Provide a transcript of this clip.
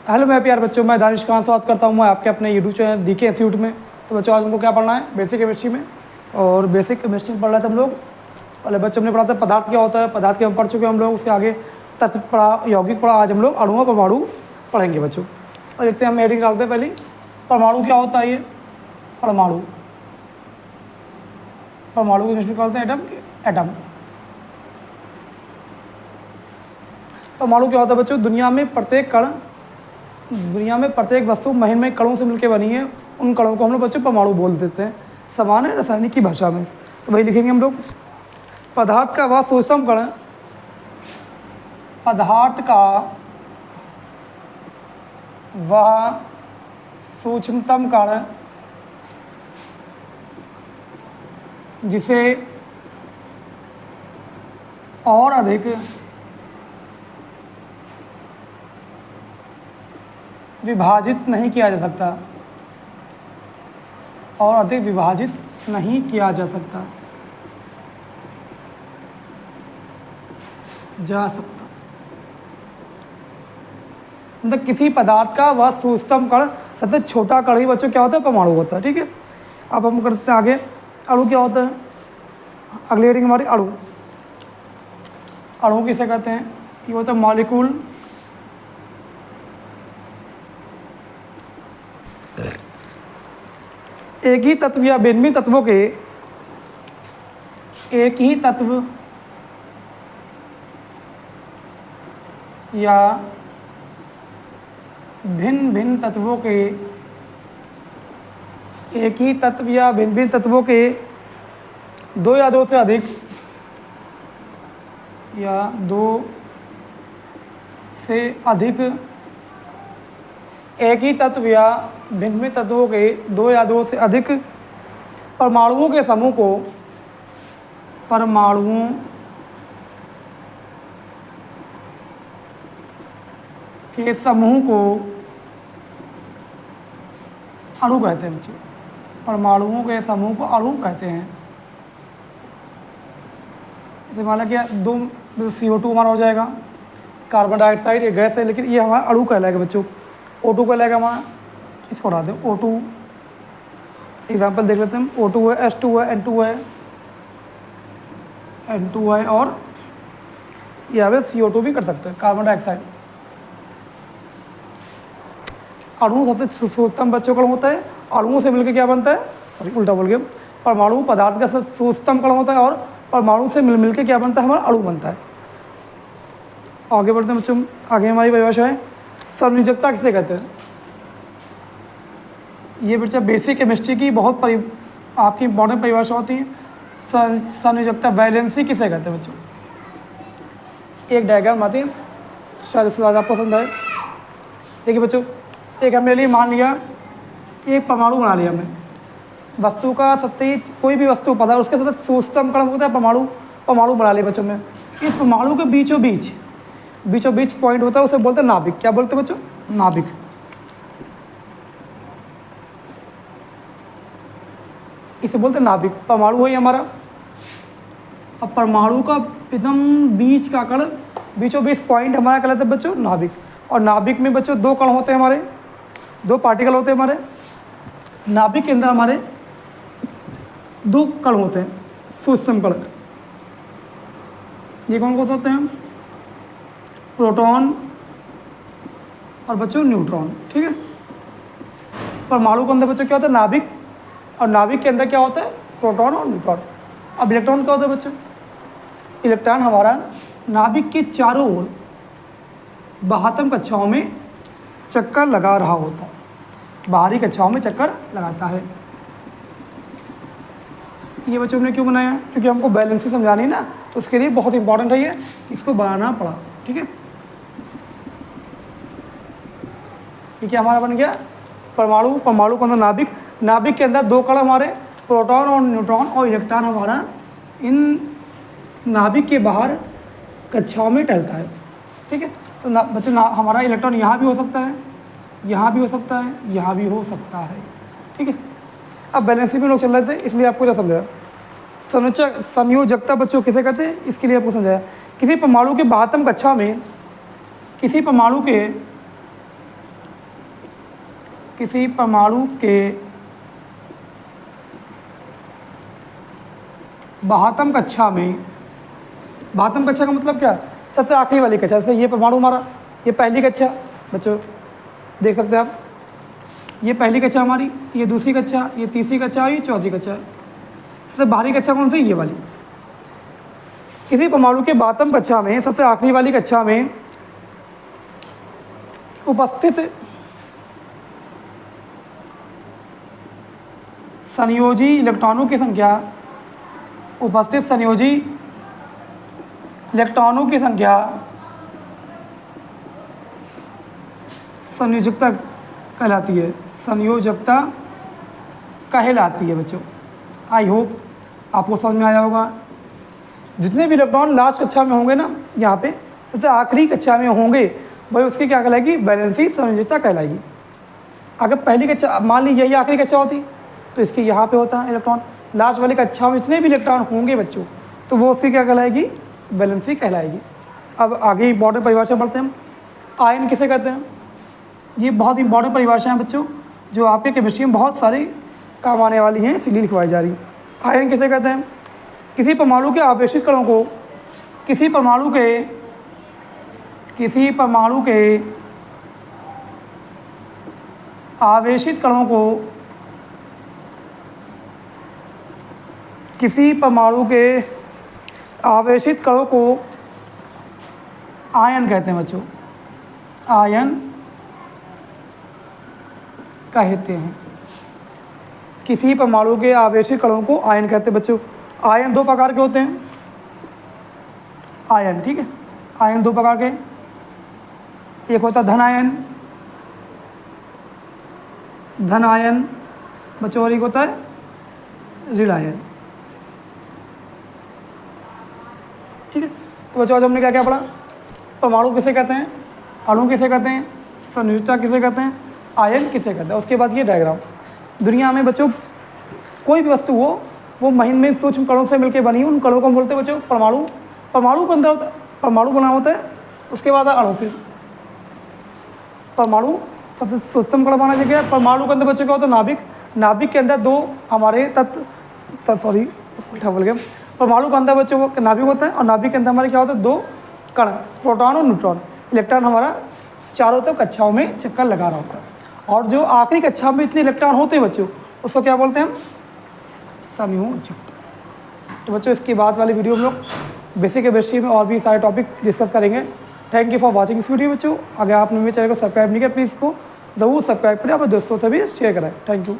Hello मैं प्यार बच्चों, मैं दानिश खान स्वागत करता हूँ मैं आपके अपने यूट्यूब चैनल डीके इंस्टीट्यूट में। तो बच्चों आज हमको क्या पढ़ना है, बेसिक केमिस्ट्री में। और बेसिक केमिस्ट्री पढ़ रहे थे हम लोग। पहले बच्चों हमने पढ़ा था पदार्थ क्या होता है, पदार्थ के हम पढ़ चुके हैं हम लोग। उसके आगे तत्व पढ़ा, यौगिक पढ़ा। आज हम लोग अणु परमाणु पढ़ेंगे बच्चों। और इससे हम हेडिंग डालते हैं पहले, परमाणु क्या होता है। ये परमाणु, परमाणु की इंग्लिश में कहते हैं एटम। एटम परमाणु क्या होता है बच्चों, दुनिया में प्रत्येक वस्तु महीन कणों से मिलकर बनी है। उन कणों को हम लोग बच्चों परमाणु बोल देते हैं सामान्य रासायनिक की भाषा में। तो वही लिखेंगे हम लोग। पदार्थ का वह सूक्ष्म कण, पदार्थ का वह सूक्ष्मतम कण जिसे और अधिक विभाजित नहीं किया जा सकता, और अधिक विभाजित नहीं किया जा सकता मतलब किसी पदार्थ का वह सूक्ष्मतम कण, सबसे छोटा कण ही बच्चों क्या होता है, परमाणु होता है। ठीक है, अब हम करते हैं आगे। अणु क्या होता है, अगली हेडिंग हमारी अणु। अणु किसे कहते हैं, ये होता है मॉलिक्यूल। एक ही तत्व या भिन्न तत्वों के, एक ही तत्व या भिन्न तत्वों के, एक ही तत्व या भिन्न तत्वों के दो या दो से अधिक, या दो से अधिक, एक ही तत्व या भिन्न तत्वों के दो या दो से अधिक परमाणुओं के समूह को, परमाणुओं के समूह को अणु कहते हैं बच्चों। परमाणुओं के समूह को अणु कहते हैं। जैसे मान लिया कि दो CO2 हमारा हो जाएगा, कार्बन डाइऑक्साइड एक गैस है, लेकिन ये हमारा अणु कहलाएगा बच्चों। O2 कहलाएगा हमारा, इसको हटा दें। O2 एग्जाम्पल देख लेते हैं हम। O2 है, H2 है, N2 है और यहाँ पे CO2 भी कर सकते हैं, कार्बन डाइऑक्साइड। अणु सबसे सूक्ष्मतम बच्चों कण होता है। अणुओं से मिलकर क्या बनता है, सॉरी उल्टा बोल गया। परमाणु पदार्थ का सबसे सूक्ष्मतम कण होता है और परमाणु से मिलकर क्या बनता है, हमारा अणु बनता है। आगे बढ़ते हैं बच्चों। आगे हमारी परिभाषा है संयोजकता किसे कहते हैं। ये बच्चा बेसिक केमिस्ट्री की बहुत आपकी इंपॉर्टेंट परिभाषा होती है। संयोजकता, वैलेंसी किसे कहते हैं बच्चों। एक डायग्राम आती है, शायद उसके बाद आपको पसंद आए। देखिए बच्चों, एक हमने लिए, मान लिया एक परमाणु बना लिया हमने। वस्तु का सबसे, कोई भी वस्तु पदार्थ उसके सबसे सूक्ष्मतम कण होता है परमाणु। परमाणु बना लिया बच्चों में। इस परमाणु के बीचों बीच पॉइंट होता है, उसे बोलते हैं नाभिक। क्या बोलते हैं बच्चों, नाभिक। इसे बोलते हैं नाभिक। परमाणु है हमारा। अब परमाणु का एकदम बीच का कण, बीचों बीच पॉइंट हमारा कहलाता है बच्चों नाभिक। और नाभिक में बच्चों दो कण होते हैं हमारे, दो पार्टिकल होते हैं हमारे। नाभिक के अंदर हमारे दो कण होते हैं, सूक्ष्म कण। ये कौन कौन से होते हैं, प्रोटॉन और बच्चों न्यूट्रॉन। ठीक है, परमाणु के अंदर बच्चों क्या होता है, नाभिक। और नाभिक के अंदर क्या होता है, प्रोटॉन और न्यूट्रॉन। अब इलेक्ट्रॉन क्या होता है बच्चों, इलेक्ट्रॉन हमारा नाभिक के चारों ओर बाह्यतम कक्षाओं में चक्कर लगा रहा होता है, बाहरी कक्षाओं में चक्कर लगाता है। ये बच्चों ने क्यों बनाया, क्योंकि हमको बैलेंस समझानी है ना, तो उसके लिए बहुत इंपॉर्टेंट है ये, इसको बनाना पड़ा। ठीक है, ये क्या हमारा बन गया, परमाणु। परमाणु के अंदर नाभिक, नाभिक के अंदर दो कण हमारे, प्रोटॉन और न्यूट्रॉन। और इलेक्ट्रॉन हमारा इन नाभिक के बाहर कक्षाओं में टहलता है। ठीक है, तो बच्चों हमारा इलेक्ट्रॉन यहाँ भी हो सकता है, यहाँ भी हो सकता है, यहाँ भी हो सकता है। ठीक है, अब बैलेंसिंग में लोग चल रहे थे, इसलिए आपको क्या समझाया। संयोजकता बच्चों किसे कहते हैं, इसके लिए आपको समझाया। किसी परमाणु के बाह्यतम कक्षा में, किसी परमाणु के किसी परमाणु के 72 कक्षा में, 72 कक्षा का मतलब क्या, सबसे आखिरी वाली कक्षा। जैसे ये परमाणु हमारा, ये पहली कक्षा बच्चों देख सकते हैं आप, ये पहली कक्षा हमारी, ये दूसरी कक्षा, ये तीसरी कक्षा और ये चौथी कक्षा है। सबसे बाहरी कक्षा कौन सी, ये वाली। किसी परमाणु के 72 कक्षा में सबसे आखिरी वाली कक्षा में उपस्थित संयोजी इलेक्ट्रॉनों की संख्या, उपस्थित संयोजी इलेक्ट्रॉनों की संख्या संयोजकता कहलाती है, संयोजकता कहलाती है बच्चों। आई होप आपको समझ में आया होगा। जितने भी इलेक्ट्रॉन लास्ट कक्षा में होंगे ना, यहाँ पे सबसे आखिरी कक्षा में होंगे, वही उसकी क्या कहलाएगी, वैलेंसी संयोजकता कहलाएगी। अगर पहली कक्षा, मान ली यही आखिरी कक्षा होती तो इसके यहाँ पे होता है इलेक्ट्रॉन, लास्ट वाली कक्षा में जितने भी इलेक्ट्रॉन होंगे बच्चों, तो वो उसकी क्या कहलाएगी, वैलेंसी कहलाएगी। अब आगे इंपॉर्टेंट परिभाषा पढ़ते हैं। आयन किसे कहते हैं, ये बहुत इंपॉर्टेंट परिभाषा है बच्चों, जो आपके केमिस्ट्री में बहुत सारे काम आने वाली हैं, इसलिए लिखवाई जा रही है। आयन किसे कहते हैं, किसी परमाणु के आवेशित कणों को, किसी परमाणु के आवेशित कणों को, किसी परमाणु के आवेशित कणों को आयन कहते हैं बच्चों, आयन कहते हैं। किसी परमाणु के आवेशित कणों को आयन कहते हैं बच्चों। आयन दो प्रकार के होते हैं, आयन, ठीक है, आयन दो प्रकार के, एक होता है धन आयन बच्चों, और एक होता है ऋण आयन, ठीक है। तो बच्चों आज हमने क्या क्या पढ़ा, परमाणु किसे कहते हैं, अणु किसे कहते हैं, संयोजकता किसे कहते हैं, आयन किसे कहते हैं। उसके बाद ये डायग्राम, दुनिया में बच्चों कोई भी वस्तु हो वो महीन सूक्ष्म कणों से मिलकर बनी, उन कणों को हम बोलते हैं बच्चों परमाणु। परमाणु के अंदर परमाणु बना होता है, उसके बाद अणु। फिर परमाणु सबसे सूक्ष्म कण माना गया है। परमाणु के अंदर बच्चों क्या होता है, नाभिक। नाभिक के अंदर दो हमारे बोल गया, परमाणु के अंदर बच्चों को नाभिक होता है, और नाभिक के अंदर हमारे क्या होता है, दो कण, प्रोटॉन और न्यूट्रॉन। इलेक्ट्रॉन हमारा चारों तरफ कक्षाओं में चक्कर लगा रहा होता है, और जो आखिरी कक्षा में इतने इलेक्ट्रॉन होते हैं बच्चों, उसको क्या बोलते हैं हम, संयोजकता। तो बच्चों इसके बाद वाली वीडियो में लोग बेसिक केमिस्ट्री में और भी सारे टॉपिक डिस्कस करेंगे। थैंक यू फॉर वॉचिंग इस वीडियो बच्चों। अगर आपने मेरे चैनल को सब्सक्राइब नहीं किया, प्लीज़ इसको ज़रूर सब्सक्राइब करें, अपने दोस्तों से भी शेयर करें। Thank you.